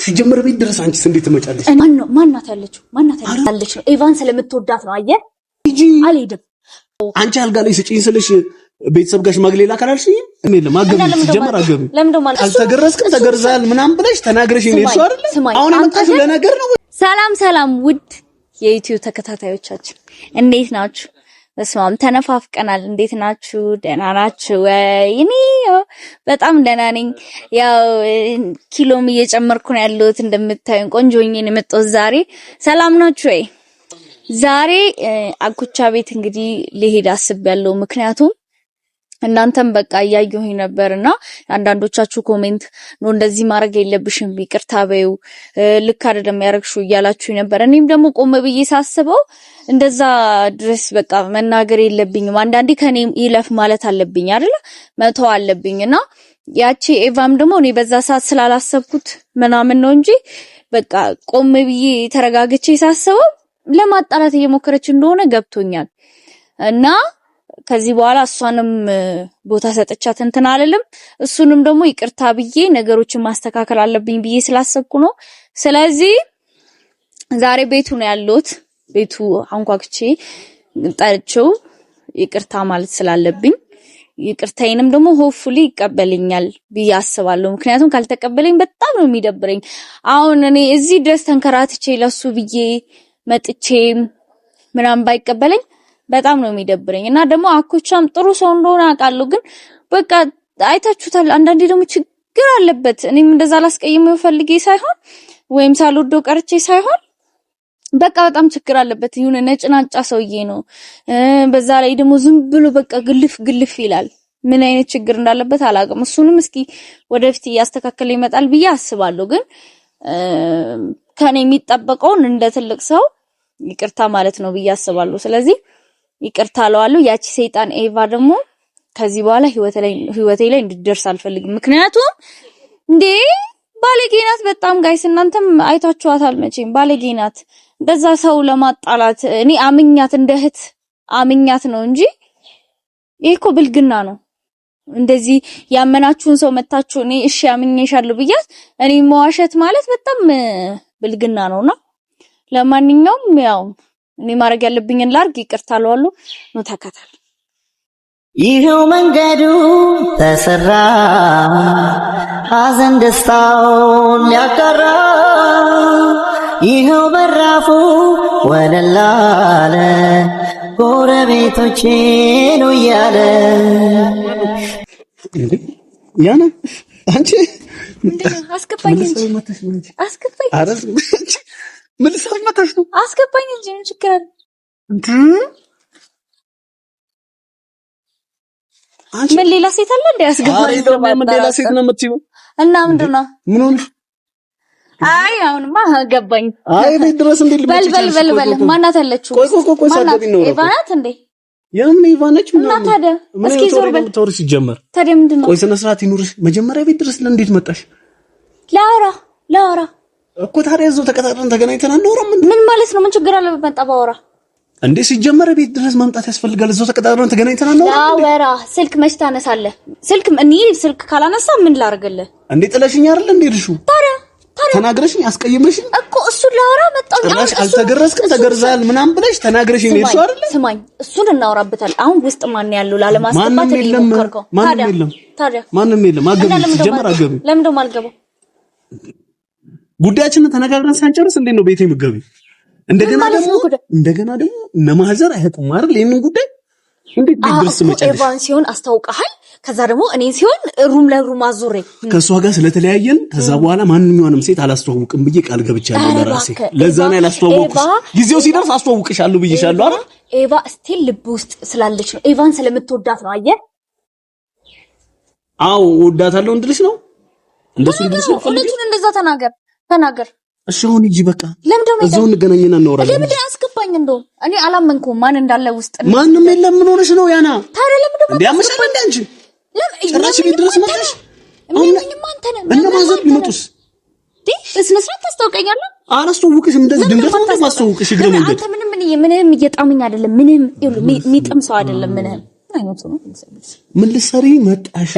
ሲጀመር ቤት ድረስ አንቺስ እንዴት ትመጫለሽ? ማናት ያለችው ነው ኤቫን ስለምትወዳት ነው። አየህ ሂጂ አልሄድም። አንቺ አልጋ ላይ ስጪኝ ስልሽ ቤተሰብ ጋር ሽማግሌ ላካላልሽ እኔለም አገብ ሲጀመር አገብ አልተገረዝክም ተገርዛል ምናምን ብለሽ ተናግረሽ ነው እሱ አይደል? አሁን የመጣሽ ለነገር ነው። ሰላም ውድ የዩቲዩብ ተከታታዮቻችን እንዴት ናችሁ? በስማም ተነፋፍቀናል። እንዴት ናችሁ? ደህና ናችሁ ወይ? እኔ በጣም ደህና ነኝ። ያው ኪሎም እየጨመርኩ ነው ያለሁት እንደምታዩኝ ቆንጆ ሆኜ ነው የመጣሁት ዛሬ። ሰላም ናችሁ ወይ? ዛሬ አኩቻ ቤት እንግዲህ ልሄድ አስቤያለሁ። ምክንያቱም እናንተም በቃ እያየሁኝ ነበርና አንዳንዶቻችሁ ኮሜንት ነው እንደዚህ ማድረግ የለብሽም ይቅርታ በይው ልክ አይደለም ያረግሽው እያላችሁ ነበር። እኔም ደግሞ ቆም ብዬ ሳስበው እንደዛ ድረስ በቃ መናገር የለብኝም። አንዳንዴ ከኔ ይለፍ ማለት አለብኝ አይደል? መተው አለብኝና ያቺ ኤቫም ደግሞ እኔ በዛ ሰዓት ስላላሰብኩት ምናምን ነው እንጂ በቃ ቆም ብዬ ተረጋግቼ ሳስበው ለማጣላት እየሞከረች እንደሆነ ገብቶኛል። እና ከዚህ በኋላ እሷንም ቦታ ሰጥቻት እንትን አልልም። እሱንም ደግሞ ይቅርታ ብዬ ነገሮችን ማስተካከል አለብኝ ብዬ ስላሰብኩ ነው። ስለዚህ ዛሬ ቤቱ ነው ያለሁት። ቤቱ አንኳክቼ ጠርቼው ይቅርታ ማለት ስላለብኝ ይቅርታዬንም ደግሞ ሆፕፉሊ ይቀበልኛል ብዬ አስባለሁ። ምክንያቱም ካልተቀበለኝ በጣም ነው የሚደብረኝ። አሁን እኔ እዚህ ድረስ ተንከራትቼ ለሱ ብዬ መጥቼ ምናምን ባይቀበለኝ በጣም ነው የሚደብረኝ። እና ደግሞ አኩቻም ጥሩ ሰው እንደሆነ አውቃለሁ። ግን በቃ አይታችሁታል። አንዳንዴ ደግሞ ችግር አለበት። እኔም እንደዛ ላስቀይመው ፈልጌ ሳይሆን ወይም ሳልወደው ቀርቼ ሳይሆን በቃ በጣም ችግር አለበት። የሆነ ነጭናጫ ሰውዬ ነው። በዛ ላይ ደግሞ ዝም ብሎ በቃ ግልፍ ይላል። ምን አይነት ችግር እንዳለበት አላውቅም። እሱንም እስኪ ወደፊት እያስተካከለ ይመጣል ብዬ አስባለሁ። ግን ከኔ የሚጠበቀውን እንደ ትልቅ ሰው ይቅርታ ማለት ነው ብዬ አስባለሁ። ስለዚህ ይቅርታ አለዋለሁ። ያቺ ሰይጣን ኤቫ ደግሞ ከዚህ በኋላ ህይወቴ ላይ እንድትደርስ አልፈልግም። ምክንያቱም እንዴ ባለጌ ናት በጣም ጋይስ፣ እናንተም አይታችኋታል መቼም ባለጌ ናት። እንደዛ ሰው ለማጣላት እኔ አምኛት እንደ እህት አምኛት ነው እንጂ ይሄ እኮ ብልግና ነው። እንደዚህ ያመናችሁን ሰው መታችሁ እኔ እሺ አምኜሻለሁ ብያት እኔ መዋሸት ማለት በጣም ብልግና ነውና ለማንኛውም ያው እኔ ማድረግ ያለብኝን ላርግ። ይቅርታ አለዋለሁ ነው ተከታተል። ይሄው መንገዱ ተሰራ ሐዘን ደስታውን ሊያቀራ ይሄው በራፉ ወለላለ ጎረቤቶቼ ነው ያለ ያና አንቺ አስከፋኝ አረስ ምን ሰማታሽ ነው? አስገባኝ እንጂ ምን ችግር አለ? ምን ሌላ ሴት አለ እንዴ? አስገባኝ ነው ምን ሌላ ሴት ነው የምትይው? እና ምንድነው? ምን ሆነሽ? አይ አሁንማ ገባኝ። አይ ቤት ድረስ እንዴ ልመጪ? በል ማናት አለችው? ቆይ ሳደብኝ ነው። ኤቫ ናት እንዴ? የምን ኤቫ ነች? እና ታዲያ እስኪ ዞር በል። ተወርሽ ጀመር። ታዲያ ምንድነው? ቆይ ስነ ስርዓት ይኑርሽ። መጀመሪያ ቤት ድረስ እንዴት መጣሽ? ላውራ እኮ ታዲያ እዛው ተቀጣጥረን ተገናኝተን አንኖርም? ምን ማለት ነው? ምን ችግር አለ በመጣ ባወራ እንዴ? ሲጀመር ቤት ድረስ መምጣት ያስፈልጋል? እዛው ተቀጣጥረን ተገናኝተን አንኖርም? ላወራ ስልክ መች ታነሳለህ? ስልክ ካላነሳ ምን ላርግልህ? እንዴ ጥለሽኝ አይደል እንዴ ልሹ? ታዲያ ተናግረሽኝ አስቀይመሽኝ እኮ እሱን ላወራ መጣሁ። ጭራሽ አልተገረዝክም ተገርዛል ምናምን ብለሽ ተናግረሽኝ ነው እሱ አይደል? ስማኝ እሱን እናወራበታል። አሁን ውስጥ ማን ያለው ላለማስገባት እየሞከርከው? ታዲያ ማንም የለም። አገቢ ሲጀመር አገቢ ለምን ደሞ አልገባው? ጉዳያችንን ተነጋግረን ሳንጨርስ እንዴት ነው ቤቴ የምትገቢው? እንደገና ደግሞ ነማዘር አይተም አይደል? ይሄንን ጉዳይ እንዴት ድረስ መጨረሻ ኤቫን ሲሆን አስተዋውቀሃል። ከዛ ደግሞ እኔን ሲሆን ሩም ለሩም አዙሬ ከሷ ጋር ስለተለያየን ከዛ በኋላ ማንኛውንም ሴት አላስተዋውቅም ብዬ ቃል ገብቻለሁ ለራሴ። ለዛ ነው ያላስተዋውቅሽ። ጊዜው ሲደርስ አስተዋውቅሻለሁ ብዬሻለሁ አይደል? ኤቫ ስቲል ልብ ውስጥ ስላለች ነው። ኤቫን ስለምትወዳት ነው። አየህ? አዎ ወዳታለሁ እንድልሽ ነው። እንደሱ እንድልሽ ነው። እውነቱን እንደዛ ተናገር። እሺ አሁን ሂጂ በቃ። እዛው እንገናኝና እናወራለን። ለምን አስገባኝ? እንደው እኔ አላመንኩም ማን እንዳለ ውስጥ ነው። ማንም የለም። ምን ሆነሽ ነው ያና? ታዲያ ለምን ደግሞ እንዲያመሻል እንደ አንቺ ጭራሽ ቤት ድረስ መጣሽ? ምንም አንተ ነህ እና ማዘር ቢመጡስ? በስነ ስርዓት ታስታውቀኛለህ? አላስተዋውቅሽም። እንደዚህ ድንገት ነው ማስተዋውቅሽ። እግረ መንገድ አንተ ምንም እየጣመኝ አይደለም። ምንም የሚጥም ሰው አይደለም። ምንም አይነት ነው ምን ልትሰሪ መጣሽ?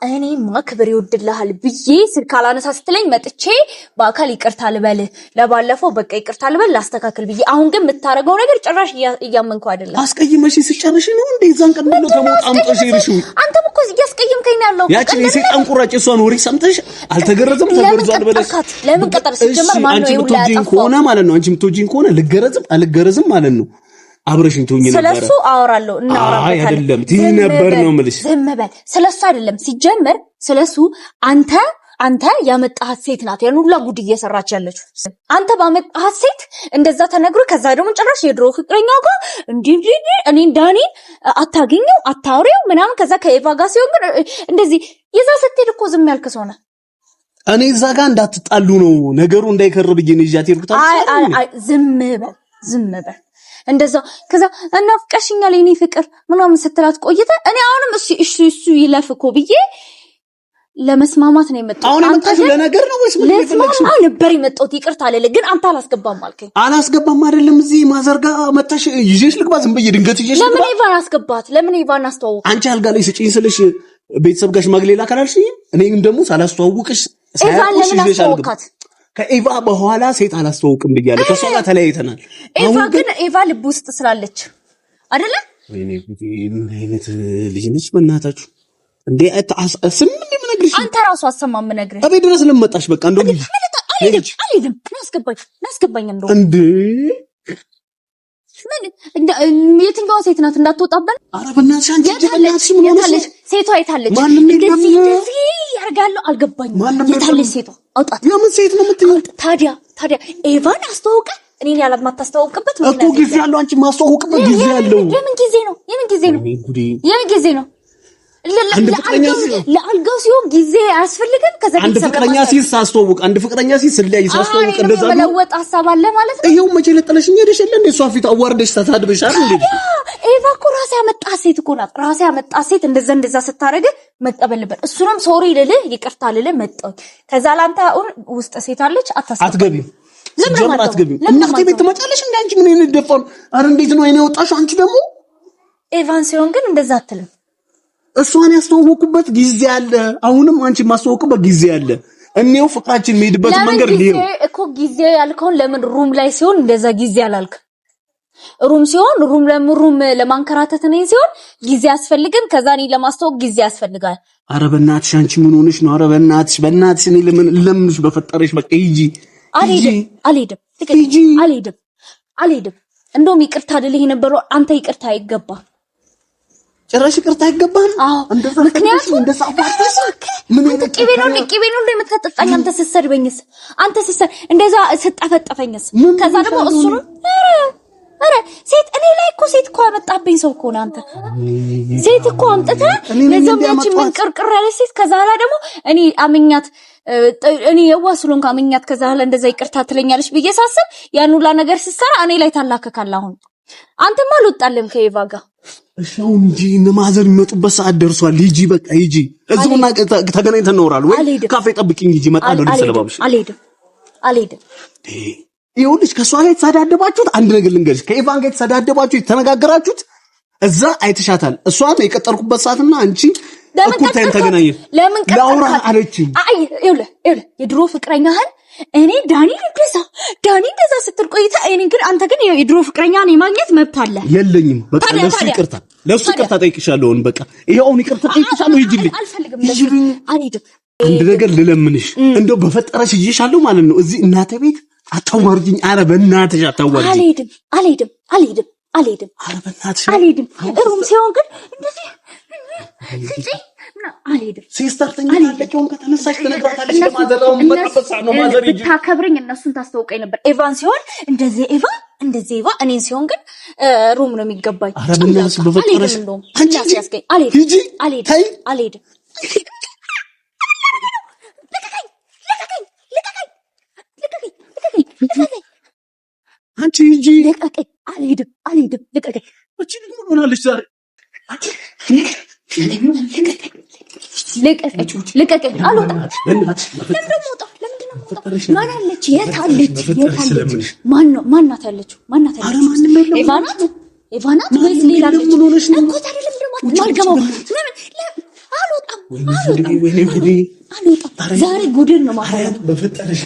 እኔማ ክብር ይወድልሃል ብዬ ስልክ አላነሳ ስትለኝ መጥቼ በአካል ይቅርታ ልበል ለባለፈው በቃ ይቅርታ ልበል ላስተካክል ብዬ አሁን ግን የምታረገው ነገር ጭራሽ እያመንኩ አይደለም። አስቀይመሽ ሲጨርሽ ነው እንዴ ዛን ቀን ነው ተሞጣምጦሽ ይርሹ አንተም እኮ እያስቀየምከኝ ነው ያለው። ያቺ የሰይጣን ቁራጭ እሷን ወሬ ሰምተሽ አልተገረዘም ተገርዟል ብለሽ ለምን ቀጠር ሲጀመር ማን ነው ይውላል ከሆነ ማለት ነው አንቺ ምትወጂኝ ከሆነ ልገረዝም አልገረዝም ማለት ነው አብረሽኝ ትሆኚ ነበር። ስለሱ አወራለሁ እናወራበታለን። አይ አይደለም ትይ ነበር ነው የምልሽ። ዝም በል ስለሱ አይደለም ሲጀመር ስለሱ አንተ ያመጣሃት ሴት ናት ያን ሁላ ጉድ እየሰራች ያለችው አንተ ባመጣሃት ሴት እንደዛ ተነግሮ ከዛ ደግሞ ጭራሽ የድሮ ፍቅረኛው ጋር እንዲህ እኔ ዳኒን አታገኘው አታውሪው ምናምን ከዛ ከኤቫ ጋር ሲሆን ግን እንደዚህ የዛ ስትሄድ እኮ ዝም ያልክ ሰው ነህ። እኔ እዛ ጋር እንዳትጣሉ ነው ነገሩ እንዳይከር ብዬ ነው ይዣት ይርኩታ። አይ ዝም በል እንደዛ ከዛ እናፍቀሽኛል የኔ ፍቅር ምናምን ስትላት ቆይተ እኔ አሁንም እሱ ይለፍኮ ብዬ ለመስማማት ነው የመጣው። አሁን የመጣሽው ለነገር ነው ወይስ ምን ይፈልግሽ? ነበር የመጣሁት ይቅርታ አለለ ግን አንተ አላስገባም አልከኝ። አላስገባም አይደለም እዚህ ማዘርጋ መጣሽ ይዤሽ ልግባ ዝም ብዬ ድንገት ይዤሽ ልግባ። ለምን ኢቫን አስገባት? ለምን ኢቫን አስተዋውቅ? አንቺ አልጋ ላይ ስጪኝ ስልሽ ቤተሰብ ጋር ሽማግሌ ላካላልሽኝ እኔም ደግሞ ሳላስተዋውቅሽ ኢቫን ለምን አስተዋውቃት? ከኢቫ በኋላ ሴት አላስተዋውቅም ብያለሁ። ከሷ ጋር ተለያይተናል። ኢቫ ልብ ውስጥ ስላለች አይደለ? ወይኔ ምን አይነት ልጅ ነች በእናታችሁ እንዴ! ስም ምን ምነግርሽ አንተ ራሱ አሰማም ምነግርህ አቤት ድረስ ለመጣሽ በቃ እንደው አልሄድም ናስገባኝ እንደው እንዴ ምን የትኛዋ ሴት ናት እንዳትወጣበን? ኧረ በእናትሽ አንቺ ጀበናትሽ ምን ሆነሽ? ሴቷ አይታለች እንደዚህ ያርጋለሁ አልገባኝም። የታለች ሴቷ? አውጣት። የምን ሴት ነው የምትይው? ታዲያ ኤቫን አስተዋውቀ እኔን ያላት ማታስተዋውቅበት ምን እኮ ጊዜ ያለው አንቺ ማስተዋውቅበት ጊዜ ያለው የምን ጊዜ ነው? ለአልጋው ሲሆን ጊዜ አያስፈልግም። ከዛ አንድ ፍቅረኛ ሲስ ሳስተዋውቅ አንድ ፍቅረኛ ሲስ ስለይ ሳስተዋውቅ እንደዛ ነው መለወጥ ሐሳብ አለ ማለት ነው። ይሄው መቼ ለጠለሽኝ ሄደሽ የለ እንዴ? እሷ ፊት አዋርደሽ ተሳድበሻል እንዴ? ኤቫ እኮ ራሴ ያመጣት ሴት እኮ ናት። ራሴ ያመጣት ሴት እንደዛ ስታረግ መቀበል ነበር። እሱንም ሶሪ ልልህ ይቅርታ ልልህ መጣሁ። ከዛ ላንተ አሁን ውስጥ ሴት አለች አትገቢም። ለምን አትገቢም? እናቴ ቤት ትመጫለሽ እንዴ? አንቺ ምን አይነት ደፋር! አረ እንዴት ነው አይኔ ወጣሽ? አንቺ ደግሞ ኤቫን ሲሆን ግን እንደዛ አትልም። እሷን ያስተዋወቁበት ጊዜ አለ። አሁንም አንቺ ማስተዋወቁበት ጊዜ አለ። እኔው ፍቅራችን የሚሄድበት መንገድ ሊሄድ እኮ ጊዜ ያልከውን ለምን ሩም ላይ ሲሆን እንደዛ ጊዜ አላልክ? ሩም ሲሆን ሩም ለማንከራተት ነኝ ሲሆን ጊዜ ያስፈልግም። ከዛ እኔ ለማስተዋወቅ ጊዜ ያስፈልጋል። አረ በእናትሽ አንቺ ምን ሆነሽ ነው? አረ በእናትሽ እኔ ለምንሽ በፈጠረሽ በቃ ሂጂ። አልሄድም። እንደውም ይቅርታ አይደል የነበረው አንተ ይቅርታ አይገባ ጭራሽ ይቅርታ አይገባም። ምክንያቱም አንተ ቅቤ ነው እንደምትጠጣኝ አንተ ስትሰድበኝስ አንተ እንደዛ ስጣፈጠፈኝስ ከዛ ደግሞ እሱ ነው ሴት እኔ ላይ እኮ ሴት እኮ አመጣብኝ ሰው እኮ ነው አንተ ሴት እኮ አምጥተህ ለዛም ያቺ ምን ቅርቅር ያለች ሴት ከዛ ኋላ ደግሞ እኔ አመኛት እኔ የዋስሉን ካመኛት ከዛ ኋላ እንደዛ ይቅርታ ትለኛለች ብዬ ሳስብ ያን ሁላ ነገር ሲሰራ እኔ ላይ ታላከካለህ። አሁን አንተማ አልወጣልም ከኤቫ ጋር እሺው እንጂ ማዘር የሚመጡበት ሰዓት ደርሷል። ሂጂ በቃ ሂጂ። እዚሁና ተገናኝተን እናወራለን ወይ ካፌ ጠብቂኝ ሂጂ እመጣለሁ። ለሰለባብሽ አልሄድም። ይኸውልሽ ከሷ ጋር የተሳዳደባችሁት አንድ ነገር ልንገርሽ፣ ከኤቫን ጋር የተሳዳደባችሁት የተነጋገራችሁት እዛ አይተሻታል። እሷን የቀጠርኩበት ሰዓትና አንቺ እኩል ታይም ተገናኘን። ላውራ አለችኝ። አይ ይኸውልህ የድሮ ፍቅረኛህን እኔ ዳኒ እንደዛ ስትል ቆይታ እኔ ግን አንተ ግን የድሮ ፍቅረኛን የማግኘት መብት አለ የለኝም? በቃ ለሱ ይቅርታ ጠይቅሻለሁ። በቃ ይሄውን ይቅርታ ጠይቅሻለሁ። ሂጂልኝ። አልሄድም። አንድ ነገር ልለምንሽ እንደው በፈጠረሽ ይዤሻለሁ ማለት ነው። እዚህ እናቴ ቤት አታዋርጂኝ። ኧረ በእናትሽ አታዋርጂኝ። አልሄድም። ኧረ በእናትሽ አልሄድም። ሩም ሲሆን ግን እንደዚህ አልሄድም። ሲስተር ተኝታለችውን ከተነሳሽ ትነግራታለሽ። ለማዘራው መጣፈሳ ነው ማዘር ይጂ ታከብረኝ እነሱን ታስተውቀኝ ነበር። ኤቫን ሲሆን እንደዚህ ኤቫ እኔን ሲሆን ግን ሩም ነው የሚገባኝ። ኧረ በእናትሽ በፈጠረሽ አንቺ ያስገኝ አልሄድም። አንቺ ሂጂ። ልቀቀኝ። አልሄድም። ልቀቀኝ። እቺ ደግሞ ሆናለች ዛሬ። አንቺ ልቀቀኝ። አልወጣም። ለምንድን ነው የምወጣው? ማን አለች? የት አለች? ማናት ያለችው? ኤቫ ናት። ኤቫናት ወይስ ሌላ ልጅ እኮ ታደለም ደግሞ ማልገባው አልወጣም ዛሬ ጉድን ነው ማለት በፈጠረሽ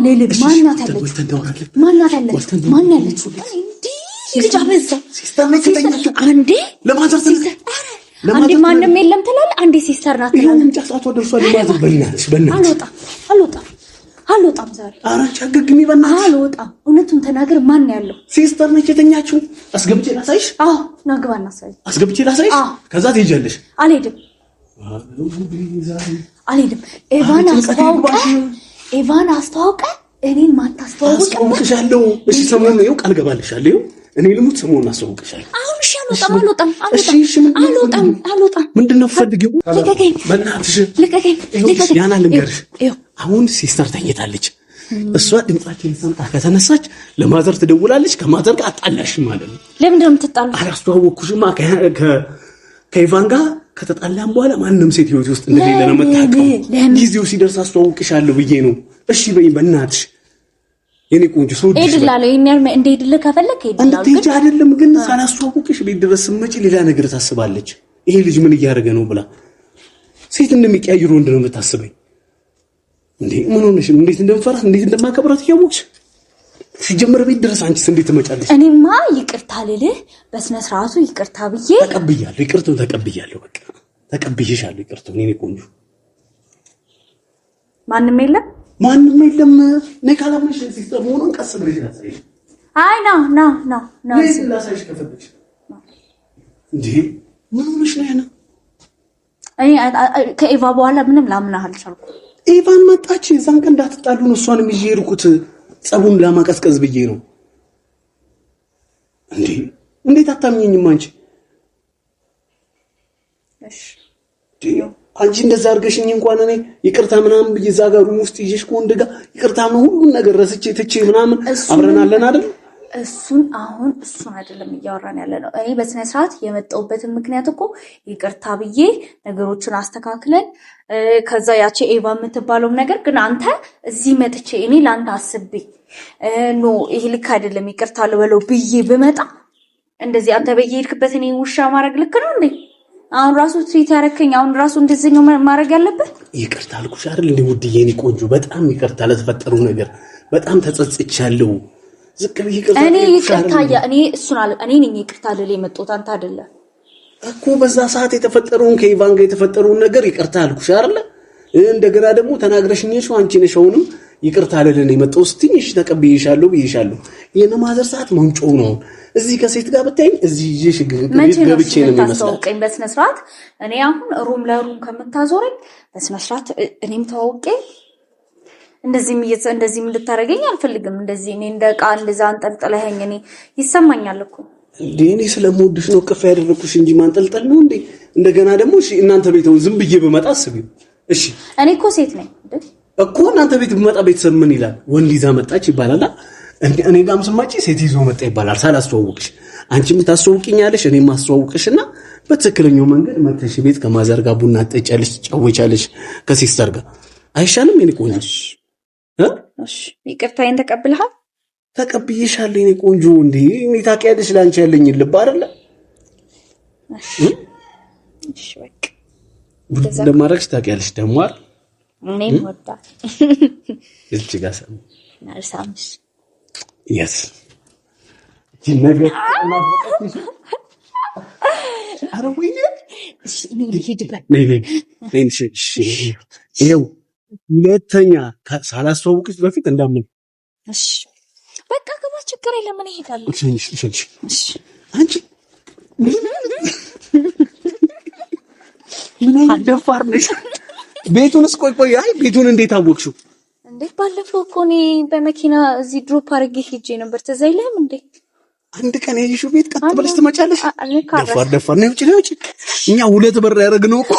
ሌሊት ማናት ያለች ልጅ አበዛ አንዴ ማንም የለም ትላለህ አንዴ ሲስተር ናት አልወጣም ዛሬ አራንቻ ገግሚ በእናትሽ አልወጣም እውነቱን ተናገር ማን ያለው ሲስተር ነች የተኛችው አስገብቼ ላሳይሽ ናግባና ሳይ አስገብቼ ላሳይሽ ከዛ ትሄጃለሽ አልሄድም ኤቫን አስተዋውቀ እኔን አስተዋውቅሻለሁ እሺ ሰሞኑን ነው ቃል ገባልሻለሁ እኔ ልሙት ሰሞኑን አስተዋውቅሻለሁ አሁን እሺ አልወጣም ምንድነው ፈልጊው በእናትሽ ልቀቀኝ ያና ልንገርሽ አሁን ሲስተር ተኝታለች እሷ ድምጻችን ሰምታ ከተነሳች ለማዘር ትደውላለች ከማዘር ጋር አጣላሽ ማለት ነው ለምን እንደምትጣሉት አላስተዋወቅኩሽማ ከኢቫን ጋር ከተጣላን በኋላ ማንንም ሴት ህይወት ውስጥ እንደሌለ ነው መታቀው ጊዜው ሲደርስ አስተዋውቅሻለሁ ብዬ ነው እሺ በይ በእናትሽ የኔ ቆንጆ ሰው እድላለሁ የሚያርመ እንደይድል ከፈለክ እድላለሁ እንዴ አይደለም ግን ሳላስተዋውቅሽ ቤት ድረስ ስመጪ ሌላ ነገር ታስባለች ይሄ ልጅ ምን እያደረገ ነው ብላ ሴት እንደሚቀያይሩ ወንድ ነው የምታስበኝ እንዴ ምን ሆነሽ እንዴት እንደምፈራት እንዴት እንደማከብራት ያወቅሽ ሲጀመር ቤት ድረስ አንቺስ እንዴት ትመጫለሽ እኔማ ይቅርታ ልልህ በስነ ስርዓቱ ይቅርታ ብዬ ተቀብያለሁ ይቅርታውን ተቀብያለሁ በቃ ተቀብዬሻለሁ ይቅርታውን የኔ ቆንጆ ማንም የለም ነካላምሽ ሲስተር ሆኖን ቀስ ብለሽ ያሳይሽ አይ ና ላሳይሽ ከፈለግሽ እንዴ ምን ሆነሽ ነው ያና ከኤቫ በኋላ ምንም ላምናህ አልቻልኩም ኢቫን መጣች እዛን ቀን እንዳትጣሉ ነው እሷንም ይዤ ሄድኩት ጸቡን ለማቀዝቀዝ ብዬ ነው እንዴት አታምኚኝም አንቺ እሺ አንቺ እንደዛ አድርገሽኝ እንኳን እኔ ይቅርታ ምናምን ብዬ እዛ ጋር ሩም ውስጥ ይዤሽ ከወንድ ጋር ይቅርታ ነው ሁሉን ነገር ረስቼ ትቼ ምናምን አብረናለን አይደል እሱን አይደለም እያወራን ያለ ነው እኔ በስነ ስርዓት የመጣሁበትን ምክንያት እኮ ይቅርታ ብዬ ነገሮችን አስተካክለን ከዛ ያቺ ኤቫ የምትባለው ነገር ግን አንተ እዚህ መጥቼ እኔ ላንተ አስቤ ይሄ ልክ አይደለም ይቅርታ ልበለው ብዬ ብመጣ እንደዚህ አንተ በየሄድክበት እኔ ውሻ ማድረግ ልክ ነው እንዴ አሁን ራሱ ትሪት ያረከኝ አሁን ራሱ እንደዚህ ነው ማድረግ ያለበት ይቅርታ አልኩሽ አይደል እንዴ ውድዬ እኔ ቆንጆ በጣም ይቅርታ ለተፈጠረው ነገር በጣም ተጸጽቻለሁ ዝቅብይ ይቅርታ እኔ ነኝ ይቅርታ ልል የመጣሁት አንተ አይደለም እኮ በዛ ሰዓት የተፈጠረውን ከኢቫን ጋር የተፈጠረውን ነገር ይቅርታ አልኩሽ አይደል እንደገና ደግሞ ተናግረሽኝ አንቺ ነሽ አሁንም ይቅርታ ልልን የመጣሁት ትንሽ ተቀብዬሻለሁ ብዬሻለሁ የነማዘር ሰዓት መምጮው ነው እዚህ ከሴት ጋር ብታይኝ እዚህ ይዤሽ ገብቼ ነው የሚመስለው በስነ ስርዓት እኔ አሁን ሩም ለሩም ከምታዞረኝ በስነ ስርዓት እኔም ተዋውቄ እንደዚህም እንድታረገኝ አልፈልግም እንደዚህ እኔ እንደቃ እንደዛ አንጠልጥለኸኝ እኔ ይሰማኛል እኮ እኔ ስለምወድሽ ነው ከፍ ያደረኩሽ እንጂ ማንጠልጠል ነው እንዴ እንደገና ደግሞ እሺ እናንተ ቤተው ዝም ብዬ በመጣ አስቢው እሺ እኔ እኮ ሴት ነኝ እኮ እናንተ ቤት በመጣ ቤተሰብ ምን ይላል ወንድ ይዛ መጣች ይባላል እኔ ጋርም ስማጪ ሴት ይዞ መጣ ይባላል ሳላስተዋውቅሽ አንቺም ታስተዋውቂኛለሽ እኔም ማስተዋውቅሽና በትክክለኛው መንገድ መተሽ ቤት ከማዘርጋ ቡና ጠጫለሽ ጫወቻለሽ ከሲስተር ጋር አይሻልም የኔ ቆንጆ እሺ ይቅርታዬን ተቀብለሃል ተቀብዬሻለሁ የኔ ቆንጆ እንዴ እኔ ታውቂያለሽ ላንቺ ያለኝ ልብ አይደለ እሺ በቃ እንደማረግሽ ታውቂያለሽ ደግሞ አይደል እኔም ወጣ እዚህ ጋር ሰም ናርሳምሽ yes ነገር አረወይኔ እሺ ልሂድበት ይኸው ሁለተኛ ሳላስተዋውቅሽ በፊት እንዳምን እሺ በቃ ገባ ችግር የለም እኔ እሄዳለሁ እሺ አንቺ ምን አደፋር ነሽ ቤቱንስ ቆይ አይ ቤቱን እንዴት አወቅሽው እንዴ ባለፈው እኮ እኔ በመኪና እዚህ ድሮፕ አድርጌ ሄጄ ነበር ትዝ አይልም እንዴ አንድ ቀን ያይሽው ቤት ቀጥ ብለሽ ትመጫለሽ ደፋር ነው ውጪ እኛ ሁለት በር ያረግነው እኮ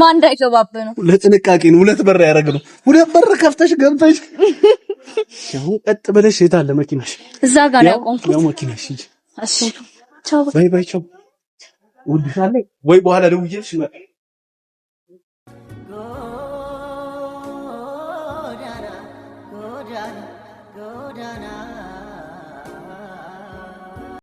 ማን እንዳይገባብህ ነው ለጥንቃቄ ነው ሁለት በር ያረግነው ሁለት በር ከፍተሽ ገብተሽ ያው ቀጥ ብለሽ የታለ መኪናሽ እዛ ጋር ነው ያቆምኩት ያው መኪናሽ እሺ ቻው ባይ ቻው ወድሻለሁ ወይ በኋላ ደውዬልሽ